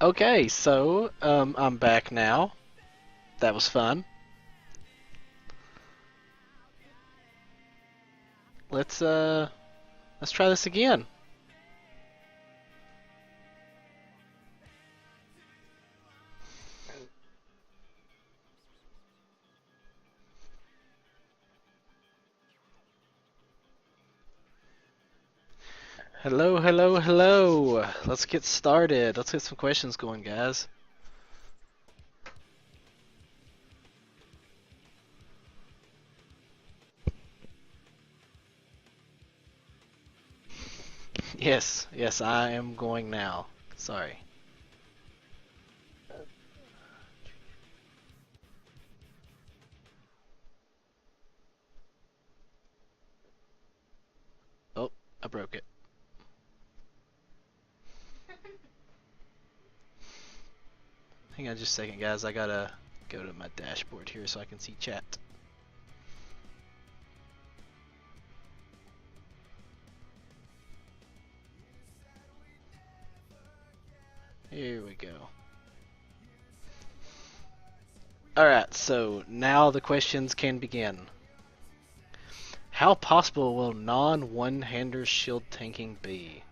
Okay, so I'm back now. That was fun. Let's uh let's try this again. Hello, hello, hello. Let's get started. Let's get some questions going, guys. Yes, yes, I am going now. Sorry. Oh, I broke it. Hang on just a second, guys. I gotta go to my dashboard here so I can see chat. Here we go. Alright, so now the questions can begin. How possible will non-one-hander shield tanking be?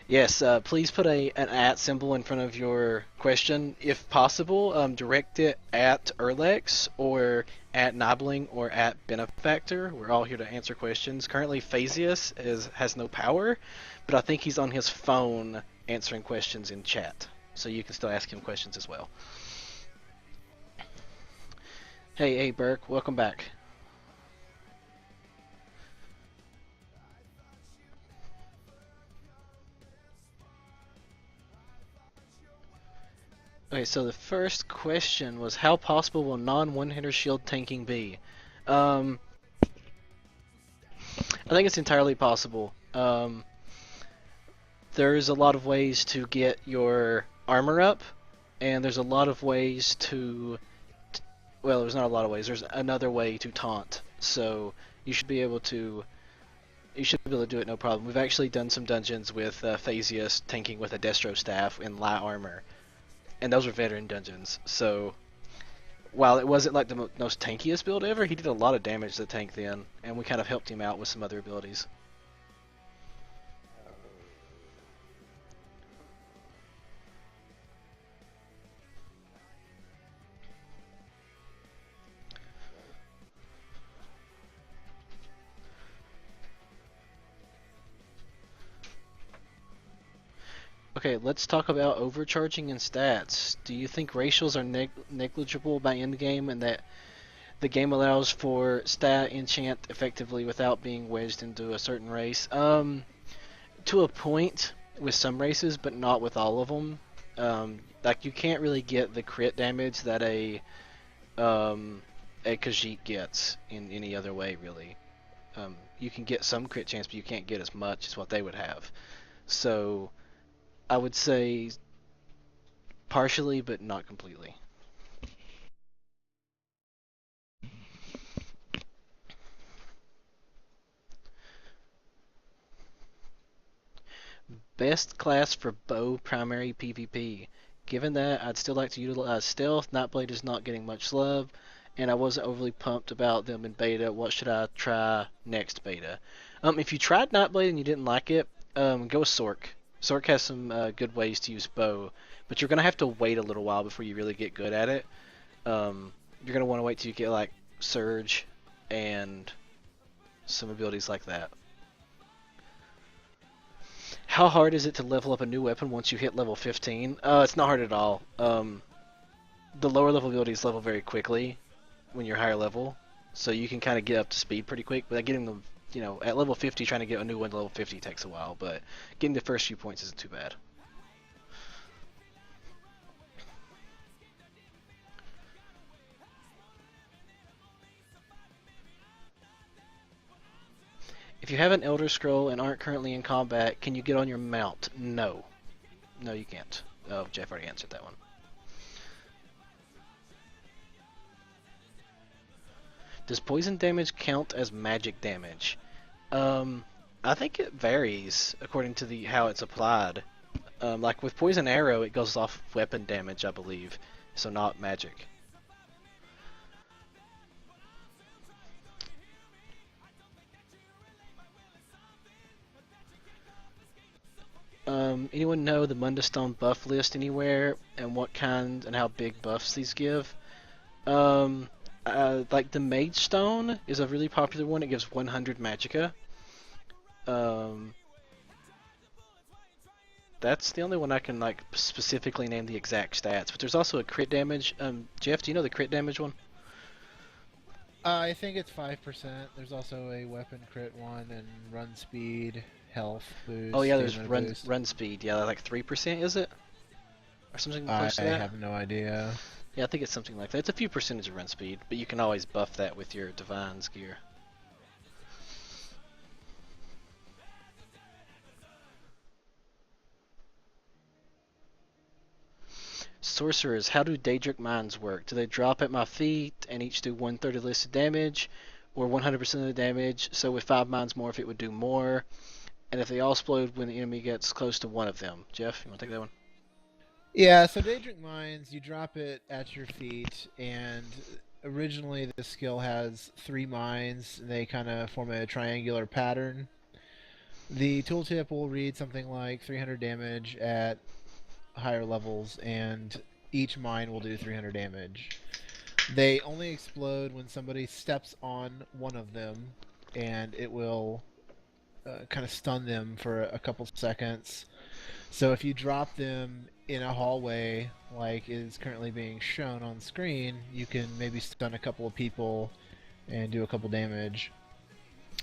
Yes, please put an at symbol in front of your question. If possible, direct it at Erlex or at Nibling or at Benefactor. We're all here to answer questions. Currently, Phasius has no power, but I think he's on his phone answering questions in chat. So you can still ask him questions as well. Hey, Burke, welcome back. Okay, so the first question was how possible will non-one-hitter shield tanking be? Um, I think it's entirely possible. There's a lot of ways to get your armor up, and there's a lot of ways to. Well, there's not a lot of ways. There's another way to taunt, so you should be able to. You should be able to do it no problem. We've actually done some dungeons with Phasius tanking with a Destro staff in light armor, and those were veteran dungeons. So while it wasn't like the most tankiest build ever, he did a lot of damage to the tank then, and we kind of helped him out with some other abilities. Okay, let's talk about overcharging and stats. Do you think racials are negligible by endgame and that the game allows for stat enchant effectively without being wedged into a certain race? To a point with some races, but not with all of them. Like you can't really get the crit damage that um, a Khajiit gets in any other way, really. You can get some crit chance, but you can't get as much as what they would have. So I would say partially, but not completely. Best class for bow primary PvP. Given that, I'd still like to utilize stealth. Nightblade is not getting much love, and I wasn't overly pumped about them in beta. What should I try next beta? If you tried Nightblade and you didn't like it, go with Sork. Sork has some good ways to use bow, but you're gonna have to wait a little while before you really get good at it. You're gonna want to wait till you get like Surge and some abilities like that. How hard is it to level up a new weapon once you hit level 15? It's not hard at all. The lower level abilities level very quickly when you're higher level, so you can kind of get up to speed pretty quick. But getting them, at level 50, trying to get a new one to level 50 takes a while. But getting the first few points isn't too bad. If you have an Elder Scroll and aren't currently in combat, can you get on your mount? No. No, you can't. Oh, Jeff already answered that one. Does poison damage count as magic damage? Um, I think it varies according to the how it's applied. Like with poison arrow, it goes off weapon damage, I believe, so not magic. Anyone know the Mundustone buff list anywhere, and what kind and how big buffs these give? Like the Mage Stone is a really popular one. It gives 100 magicka. Um, that's the only one I can like specifically name the exact stats. But there's also a crit damage. Jeff, do you know the crit damage one? I think it's 5%. There's also a weapon crit one and run speed, health boost. Oh yeah, there's stamina boost. run speed. Yeah, like 3%, is it? Or something I close to that? have no idea. Yeah, I think it's something like that. It's a few percentage of run speed, but you can always buff that with your Divine's gear. Sorcerers, how do Daedric Mines work? Do they drop at my feet and each do 1/3 of listed damage, or 100% of the damage? So with 5 mines more, if it would do more, and if they all explode when the enemy gets close to one of them. Jeff, you want to take that one? Yeah, so Daedric Mines, you drop it at your feet, and originally the skill has 3 mines. They kind of form a triangular pattern. The tooltip will read something like 300 damage at higher levels, and each mine will do 300 damage. They only explode when somebody steps on one of them, and it will kind of stun them for a couple seconds. So if you drop them in a hallway, like is currently being shown on screen, you can maybe stun a couple of people and do a couple damage.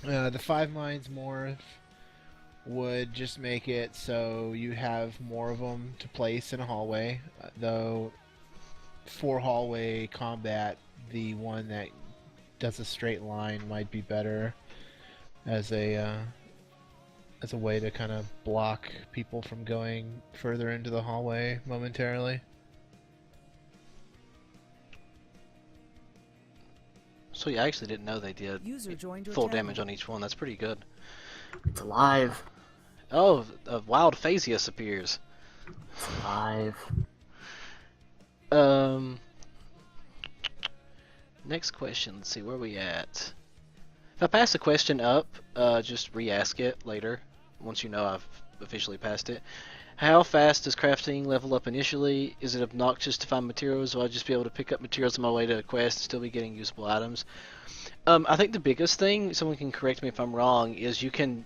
The 5 mines morph would just make it so you have more of them to place in a hallway. Though for hallway combat, the one that does a straight line might be better as a way to kind of block people from going further into the hallway momentarily. So yeah, I actually didn't know they did full damage on each one. That's pretty good. It's alive. Oh, a wild Phasius appears. It's alive. Next question. Let's see, where are we at? If I pass a question up, just re-ask it later, once you know I've officially passed it. How fast does crafting level up initially? Is it obnoxious to find materials? Will I just be able to pick up materials on my way to a quest and still be getting usable items? I think the biggest thing, someone can correct me if I'm wrong, is you can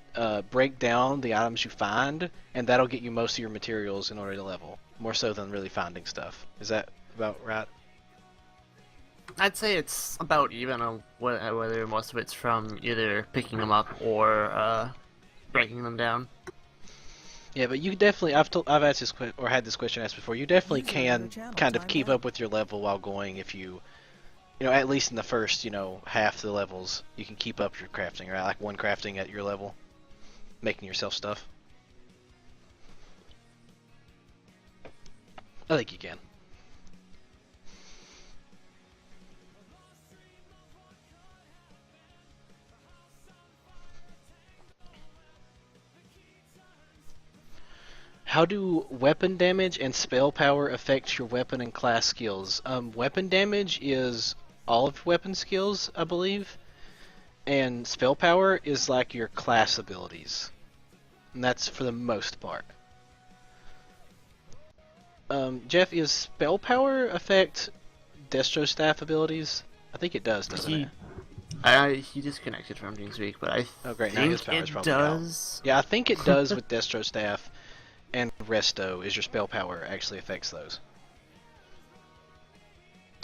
break down the items you find, and that'll get you most of your materials in order to level, more so than really finding stuff. Is that about right? I'd say it's about even on whether most of it's from either picking them up or breaking them down. Yeah, but you definitely, I've asked this or had this question asked before. You definitely can kind of keep up with your level while going if you at least in the first, half the levels, you can keep up your crafting, right? Like one crafting at your level, making yourself stuff. I think you can. How do weapon damage and spell power affect your weapon and class skills? Weapon damage is all of weapon skills, I believe, and spell power is like your class abilities, and that's for the most part. Jeff, is spell power affect Destro staff abilities? I think it does, doesn't it? He disconnected from TeamSpeak, but I Oh great, now his think power's it probably does. out. Yeah, I think it does with Destro staff, and Resto is your spell power actually affects those.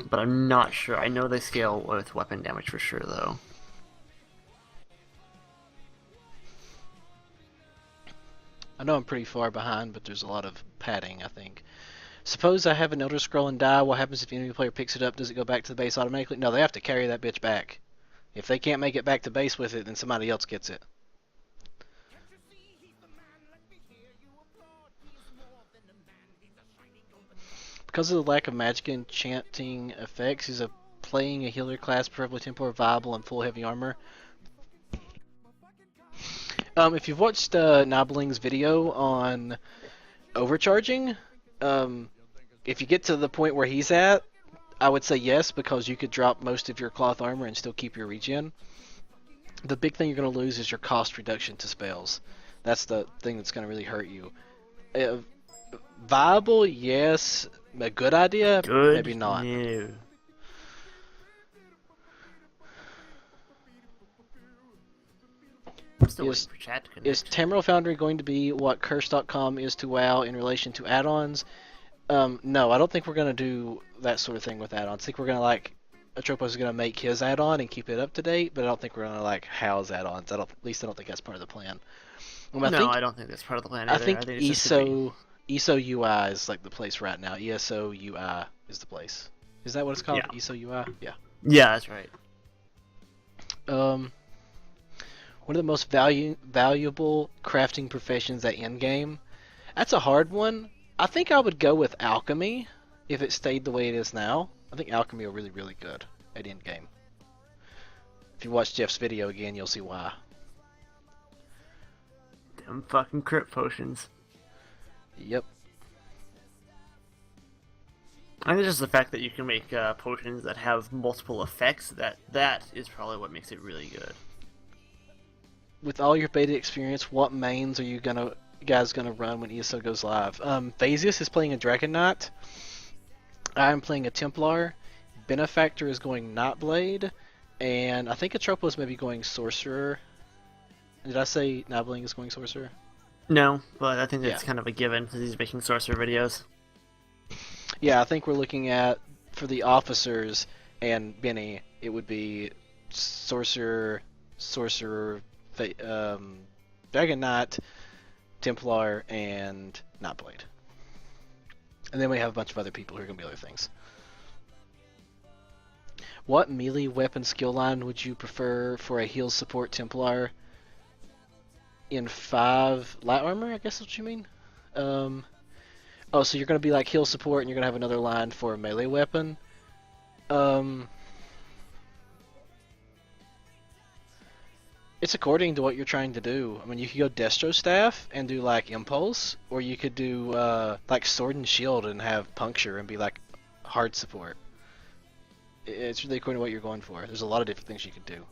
But I'm not sure. I know they scale with weapon damage for sure, though. I know I'm pretty far behind, but there's a lot of padding, I think. Suppose I have an Elder Scroll and die. What happens if the enemy player picks it up? Does it go back to the base automatically? No, they have to carry that bitch back. If they can't make it back to base with it, then somebody else gets it. Because of the lack of magic enchanting effects, is playing a healer class, preferably Templar, viable and full heavy armor? If you've watched Nobling's video on overcharging, if you get to the point where he's at, I would say yes, because you could drop most of your cloth armor and still keep your regen. The big thing you're going to lose is your cost reduction to spells. That's the thing that's going to really hurt you. Viable, yes. A good idea, Good. maybe not. No. I'm still waiting for chat to connect. Is Tamriel Foundry going to be what Curse.com is to WoW in relation to add-ons? No, I don't think we're going to do that sort of thing with add-ons. I think we're going to, like, Atropos is going to make his add-on and keep it up to date, but I don't think we're going to, like, house add-ons. At least I don't think that's part of the plan. I don't think that's part of the plan either. I think it's just a big- ESO UI is, like, the place right now. ESO UI is the place. Is that what it's called? Yeah. ESO UI? Yeah. Yeah, that's right. One of the most valuable crafting professions at endgame. That's a hard one. I think I would go with alchemy if it stayed the way it is now. I think alchemy are really, really good at endgame. If you watch Jeff's video again, you'll see why. Them fucking crit potions. Yep. I think it's just the fact that you can make potions that have multiple effects. That is probably what makes it really good. With all your beta experience, what mains are you guys gonna run when ESO goes live? Phasius is playing a Dragon Knight. I'm playing a Templar. Benefactor is going Nightblade, and I think Atropos may be going Sorcerer. Did I say Nightbling is going Sorcerer? No, but I think that's Yeah. kind of a given because he's making sorcerer videos. Yeah, I think we're looking at, for the officers and Benny, it would be Sorcerer, Dragon Knight, Templar, and Nightblade. And then we have a bunch of other people who are going to be other things. What melee weapon skill line would you prefer for a heal support Templar in 5 light armor? I guess that's what you mean. Oh, so you're going to be like heal support and you're going to have another line for a melee weapon. It's according to what you're trying to do. I mean, you could go Destro Staff and do like Impulse, or you could do like Sword and Shield and have Puncture and be like hard support. It's really according to what you're going for. There's a lot of different things you could do.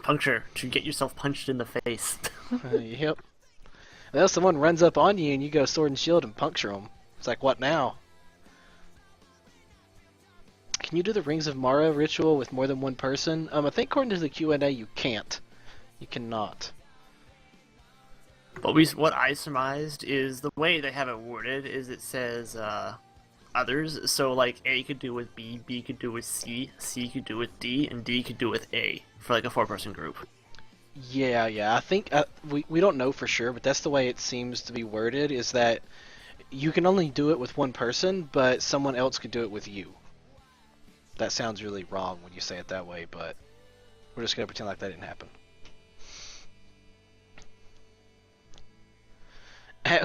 Puncture to get yourself punched in the face. Yep. Unless someone runs up on you and you go Sword and Shield and puncture them. It's like, what now? Can you do the Rings of Mara ritual with more than one person? I think according to the Q&A, you can't. You cannot. But what I surmised is the way they have it worded is it says others. So like A could do with B, B could do with C, C could do with D, and D could do with A for like a 4-person group. Yeah. I think we don't know for sure, but that's the way it seems to be worded. Is that you can only do it with one person, but someone else could do it with you. That sounds really wrong when you say it that way, but we're just gonna pretend like that didn't happen.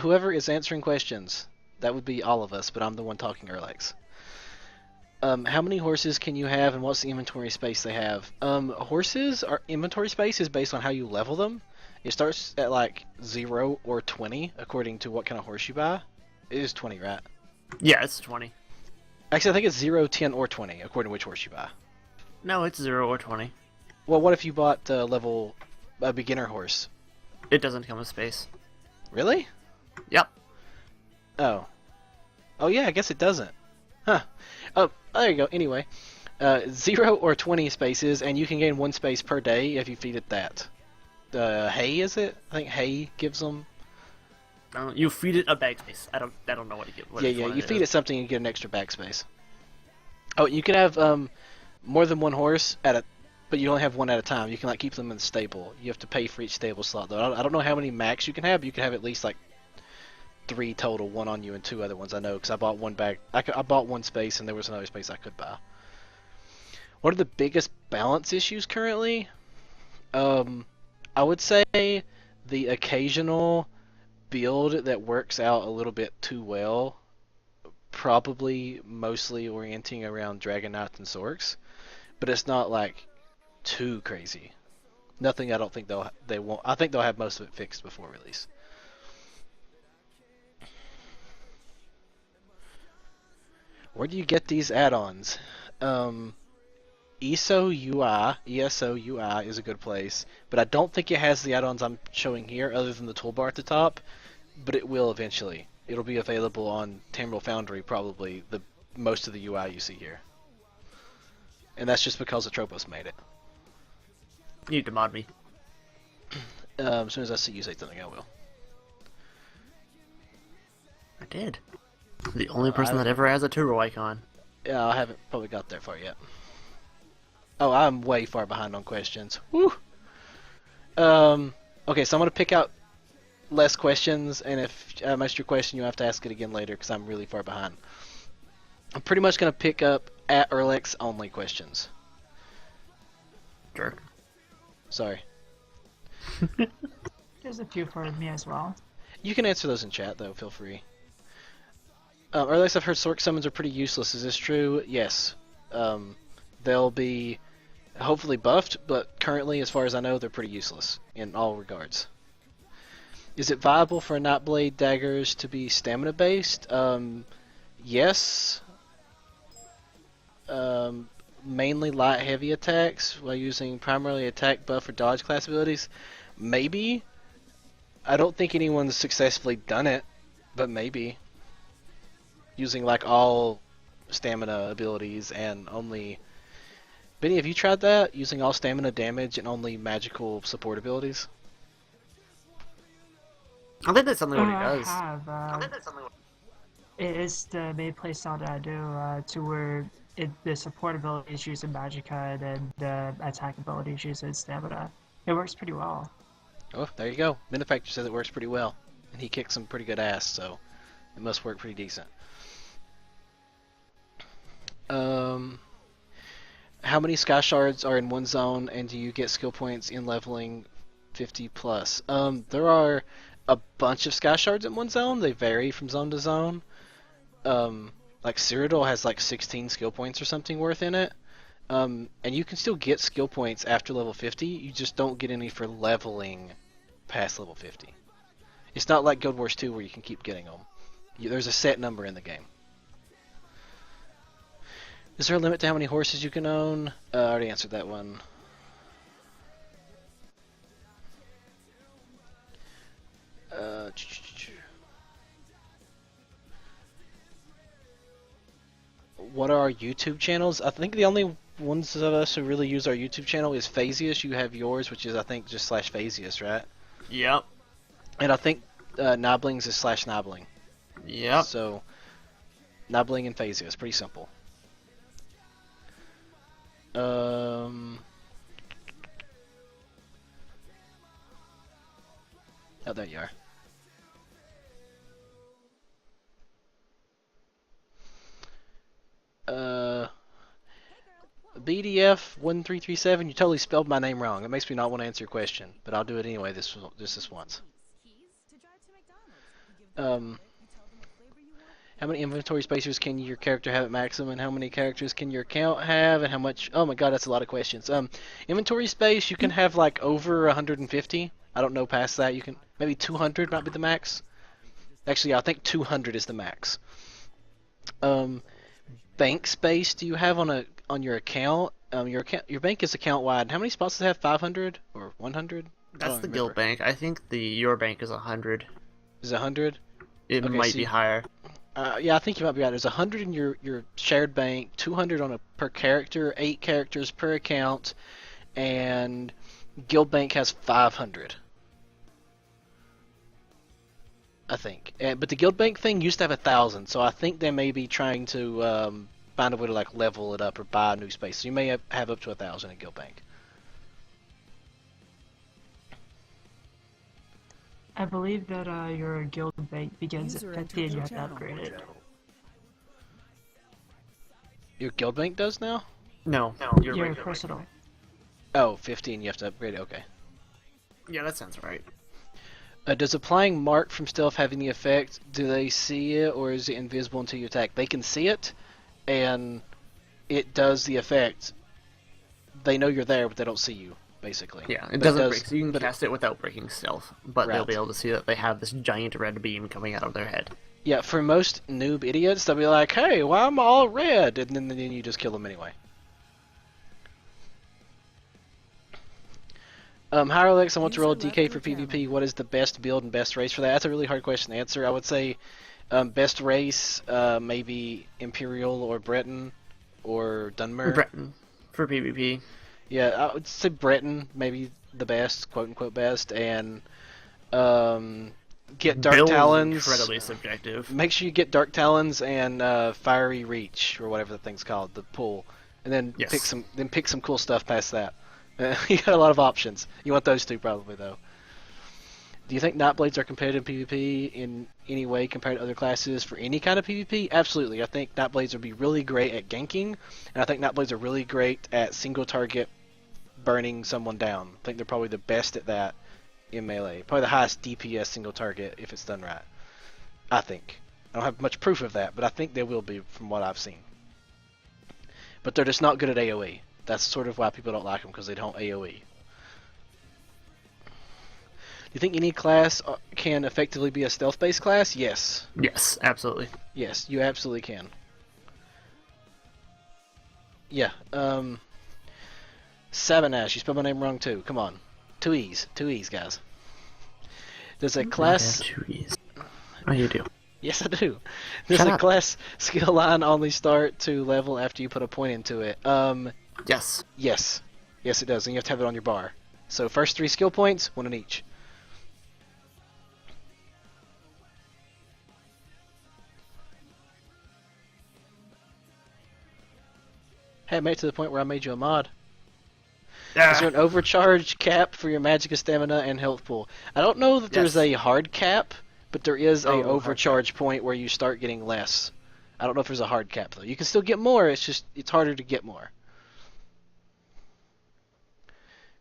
Whoever is answering questions, that would be all of us, but I'm the one talking Erlex. How many horses can you have, and what's the inventory space they have? Horses, inventory space is based on how you level them. It starts at like 0 or 20, according to what kind of horse you buy. It is 20, right? Yeah, it's 20. Actually, I think it's 0, 10, or 20, according to which horse you buy. No, it's 0 or 20. Well, what if you bought a beginner horse? It doesn't come with space. Really? Yep. Oh. Oh yeah, I guess it doesn't. Huh. Oh, there you go. Anyway, 0 or 20 spaces, and you can gain 1 space per day if you feed it that. Hay, is it? I think hay gives them. You feed it a bag space. I don't know what to give. Yeah. You feed it something and get an extra bag space. Oh, you can have more than one horse but you only have one at a time. You can like keep them in the stable. You have to pay for each stable slot though. I don't know how many max you can have. But you can have at least like 3 total, 1 on you and 2 other ones. I know because I bought one bag. I bought 1 space and there was another space I could buy. What are the biggest balance issues currently? I would say the occasional build that works out a little bit too well, probably mostly orienting around Dragon Knights and Sorks, but it's not like too crazy. Nothing. I don't think they won't. I think they'll have most of it fixed before release. Where do you get these add-ons? ESO UI is a good place, but I don't think it has the add-ons I'm showing here other than the toolbar at the top, but it will eventually. It'll be available on Tamriel Foundry, probably, most of the UI you see here. And that's just because Atropos made it. You need to mod me. As soon as I see you say something, I will. I did. The only person that ever has a turbo icon. Yeah, I haven't probably got that far yet. Oh, I'm way far behind on questions. Woo! Okay, so I'm going to pick out less questions, and if I missed your question, you'll have to ask it again later, because I'm really far behind. I'm pretty much going to pick up at Erlex only questions. Jerk. Sorry. There's a few for me as well. You can answer those in chat, though. Feel free. Erlex, I've heard Sork summons are pretty useless. Is this true? Yes. They'll be hopefully buffed, but currently, as far as I know, they're pretty useless in all regards. Is it viable for Nightblade daggers to be stamina based? Yes. Mainly light heavy attacks while using primarily attack buff or dodge class abilities. Maybe. I don't think anyone's successfully done it, but maybe. Using like all stamina abilities and only... Benny, have you tried that? Using all stamina damage and only magical support abilities? I think that's something what he I does. have. It is the main playstyle that I do, to where the support ability is using Magicka and the attack ability is using Stamina. It works pretty well. Oh, there you go. Benefactor says it works pretty well. And he kicks some pretty good ass, so it must work pretty decent. How many Sky Shards are in one zone, and do you get skill points in leveling 50 plus? There are a bunch of Sky Shards in one zone. They vary from zone to zone. Like Cyrodiil has like 16 skill points or something worth in it. And you can still get skill points after level 50. You just don't get any for leveling past level 50. It's not like Guild Wars 2 where you can keep getting them. There's a set number in the game. Is there a limit to how many horses you can own? I already answered that one. What are our YouTube channels? I think the only ones of us who really use our YouTube channel is Phaseus. You have yours, which is I think just /Phaseus, right? Yep. And I think Noblings is /Nobling. Yep. So Nobling and Phaseus, pretty simple. Oh, there you are. BDF 1337. You totally spelled my name wrong. It makes me not want to answer your question, but I'll do it anyway. This once. How many inventory spacers can your character have at maximum, and how many characters can your account have, and how much... Oh my god, that's a lot of questions. Inventory space, you can have like over 150. I don't know past that. You can... Maybe 200 might be the max. Actually, yeah, I think 200 is the max. Bank space do you have on your account? Your bank is account wide. How many spots does it have? 500 or 100? That's the guild bank. I think your bank is 100. Is it 100? It Okay, might so be higher. Yeah, I think you might be right. There's 100 in your shared bank, 200 on a per character, 8 characters per account, and guild bank has 500. I think. But the guild bank thing used to have 1,000, so I think they may be trying to find a way to like level it up or buy a new space. So you may have up to 1,000 in guild bank. I believe that your guild bank begins at 50 and you have to upgrade it. Your guild bank does now? No, Your regular personal. bank. Oh, 15, you have to upgrade it, okay. Yeah, that sounds right. Does applying mark from stealth have any effect? Do they see it, or is it invisible until you attack? They can see it, and it does the effect. They know you're there, but they don't see you. basically. Yeah, it But doesn't does- break, so you can but it- cast it without breaking stealth, but they'll Right. be able to see that they have this giant red beam coming out of their head. Yeah, for most noob idiots, they'll be like, "Hey, why am I all red?" And then you just kill them anyway. Hierolix, I want to roll DK for PvP. What is the best build and best race for that? That's a really hard question to answer. I would say best race, maybe Imperial or Breton or Dunmer. Breton for PvP. Yeah, I would say Breton, maybe the best, quote unquote best, and get Dark Build is Talons. incredibly subjective. Make sure you get Dark Talons and Fiery Reach or whatever the thing's called, the pool, and then Yes. pick some cool stuff past that. You got a lot of options. You want those two probably though. Do you think Nightblades are competitive in PvP in any way compared to other classes for any kind of PvP? Absolutely. I think Nightblades would be really great at ganking, and I think Nightblades are really great at single target burning someone down. I think they're probably the best at that in melee. Probably the highest DPS single target if it's done right. I think. I don't have much proof of that, but I think they will be from what I've seen. But they're just not good at AoE. That's sort of why people don't like them, because they don't AoE. Do you think any class can effectively be a stealth-based class? Yes. Yes, absolutely. Yes, you absolutely can. Yeah, Sabinash, you spelled my name wrong too. Come on. Two E's, guys. There's a class... I have 2 E's. Oh, you do. Yes, I do. There's Shut a up. class skill line only start to level after you put a point into it. Yes. Yes. Yes, it does, and you have to have it on your bar. So first 3 skill points, 1 in each. Hey, I made it to the point where I made you a mod. Is there an overcharge cap for your magicka stamina and health pool? I don't know that there's Yes. a hard cap, but there is a Oh, hard overcharge point where you start getting less. I don't know if there's a hard cap though. You can still get more, it's harder to get more.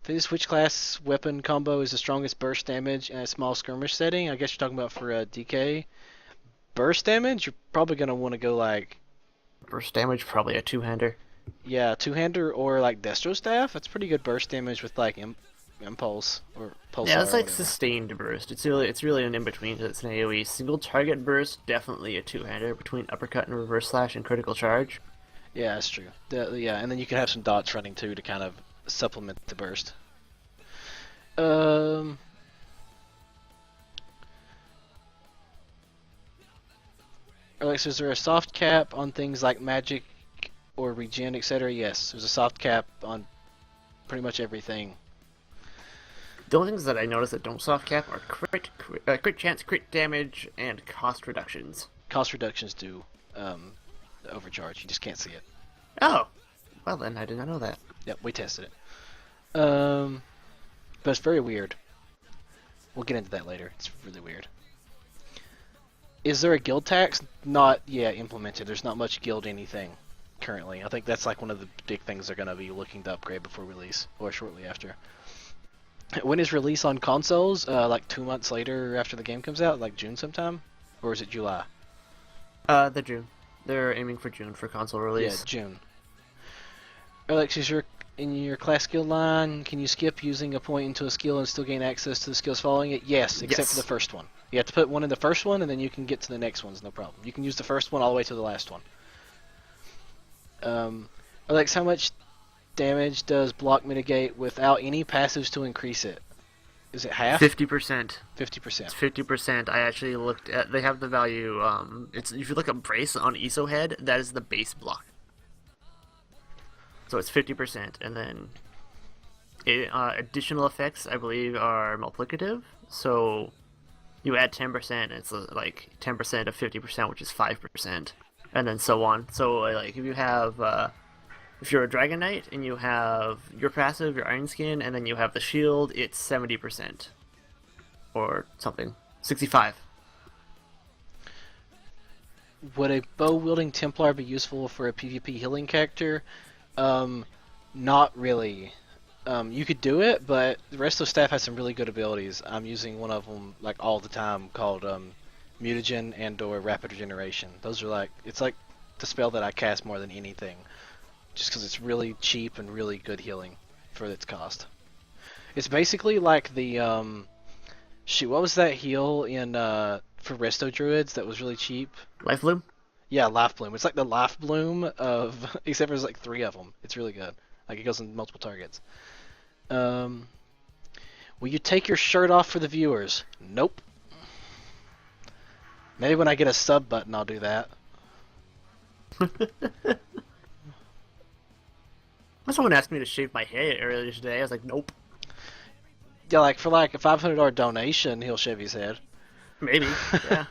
Finish which class weapon combo is the strongest burst damage in a small skirmish setting? I guess you're talking about for DK. Burst damage, you're probably going to want to go like, Burst damage, probably a 2-hander. yeah, two-hander or like Destro Staff. That's pretty good burst damage with like Impulse or Pulsar. Yeah, it's or like whatever. sustained burst. It's really an in-between because it's an AoE. Single target burst, definitely a 2-hander between uppercut and reverse slash and critical charge. Yeah, that's true. Yeah, and then you can have some dots running too to kind of supplement the burst. Alex, is there a soft cap on things like magic or regen, etc.? Yes, there's a soft cap on pretty much everything. The only things that I notice that don't soft cap are crit chance, crit damage, and cost reductions. Cost reductions do the overcharge. You just can't see it. Oh, well then, I did not know that. Yep, we tested it. But it's very weird. We'll get into that later. It's really weird. Is there a guild tax? Not yet implemented. There's not much guild anything currently. I think that's like one of the big things they're going to be looking to upgrade before release, or shortly after. When is release on consoles? Like 2 months later after the game comes out? Like June sometime? Or is it July? The June. They're aiming for June for console Yeah, release. June. Alex, in your class skill line, can you skip using a point into a skill and still gain access to the skills following it? Yes, except for Yes. the first one. You have to put one in the first one, and then you can get to the next ones, no problem. You can use the first one all the way to the last one. Alex, how much damage does block mitigate without any passives to increase it? Is it half? 50%. 50%. It's 50%. I actually looked at. They have the value. It's if you look up brace on ESO head, that is the base block. So it's 50%, and then additional effects I believe are multiplicative. So you add 10%, it's like 10% of 50%, which is 5%, and then so on. So like if you have. If you're a Dragon Knight and you have your passive, your Iron Skin, and then you have the shield, it's 70%. Or something. 65. Would a bow-wielding Templar be useful for a PvP healing character? Not really. You could do it, but the rest of the staff has some really good abilities. I'm using one of them like all the time called Mutagen and/or Rapid Regeneration. Those are like, it's like the spell that I cast more than anything, just because it's really cheap and really good healing for its cost. It's basically like the shoot. What was that heal in for Resto Druids that was really cheap? Life Bloom? Yeah, Life Bloom. It's like the Life Bloom of except for there's like 3 of them. It's really good. Like it goes in multiple targets. Will you take your shirt off for the viewers? Nope. Maybe when I get a sub button, I'll do that. Someone asked me to shave my head earlier today. I was like, nope. Yeah, like for like a $500 donation, he'll shave his head. Maybe. Yeah.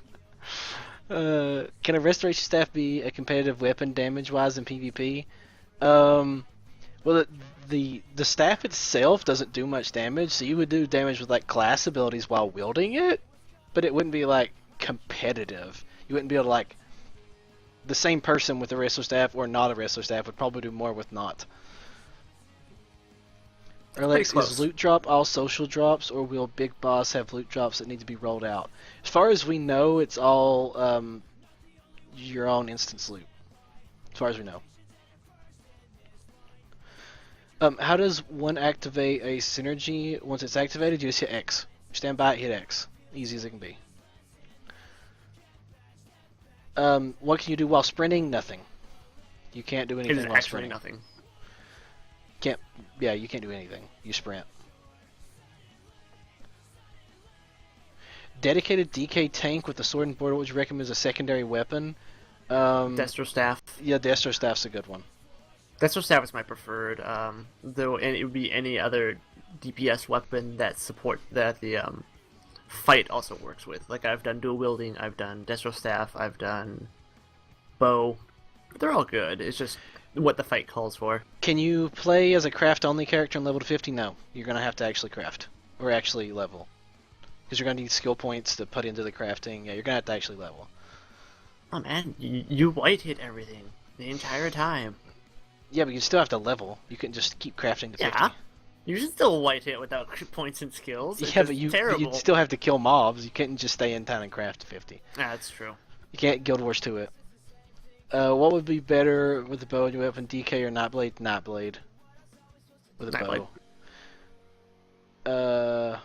Can a restoration staff be a competitive weapon damage-wise in PvP? Well, the staff itself doesn't do much damage, so you would do damage with like class abilities while wielding it, but it wouldn't be like competitive. You wouldn't be able to like the same person with a wrestler staff or not a wrestler staff would probably do more with not. Alex, close. is loot drop all social drops, or will Big Boss have loot drops that need to be rolled out? As far as we know, it's all your own instance loot. As far as we know. How does one activate a synergy? Once it's activated, you just hit X. Stand by it, hit X. Easy as it can be. What can you do while sprinting? Nothing. You can't do It anything is while actually sprinting. nothing. Yeah, you can't do anything. You sprint. Dedicated DK tank with the sword and border, would you recommend as a secondary weapon? Destro Staff. Yeah, Destro Staff's a good one. Destro Staff is my preferred, though and it would be any other DPS weapon that the fight also works with. Like I've done dual wielding, I've done Destro Staff, I've done bow. They're all good. It's just what the fight calls for. Can you play as a craft-only character in level to 50? No. You're going to have to actually craft. Or actually level. Because you're going to need skill points to put into the crafting. Yeah, you're going to have to actually level. Oh man, you white hit everything the entire time. Yeah, but you still have to level. You can just keep crafting to 50. Yeah. You should still white hit without points and skills. It's Yeah, just but terrible. you'd still have to kill mobs. You couldn't just stay in town and craft to 50. Yeah, that's true. You can't Guild Wars 2 it. What would be better with the bow and your weapon, DK or Nightblade? Nightblade. With a Nightblade. bow.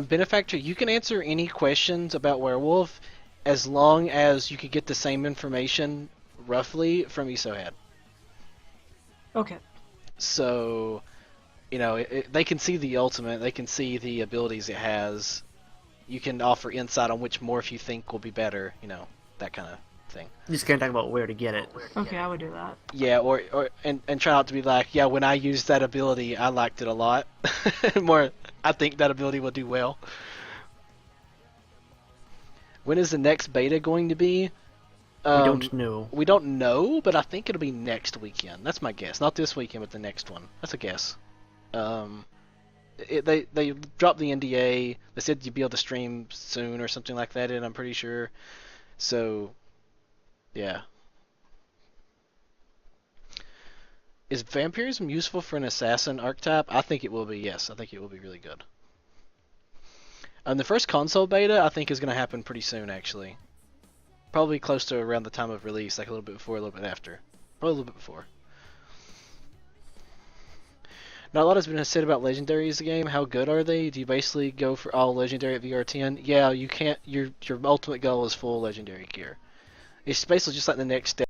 Benefactor, you can answer any questions about Werewolf as long as you could get the same information, roughly, from Isohad. Okay. So, you know, they can see the ultimate, they can see the abilities it has. You can offer insight on which morph you think will be better, you know, that kind of thing. You just can't talk about where to get it. Okay, I would do that. Yeah, and try not to be like, yeah, when I used that ability, I liked it a lot. More, I think that ability will do well. When is the next beta going to be? We don't know. We don't know, but I think it'll be next weekend. That's my guess. Not this weekend, but the next one. That's a guess. They dropped the NDA. They said you'd be able to stream soon or something like that, and I'm pretty sure. So, yeah. Is vampirism useful for an assassin archetype? I think it will be, yes. I think it will be really good. The first console beta, I think, is going to happen pretty soon, actually. Probably close to around the time of release, like a little bit before, a little bit after. Probably a little bit before. Not a lot has been said about legendaries the game. How good are they? Do you basically go for all legendary at VR10? Yeah, you can't. Your ultimate goal is full legendary gear. It's basically just like the next step.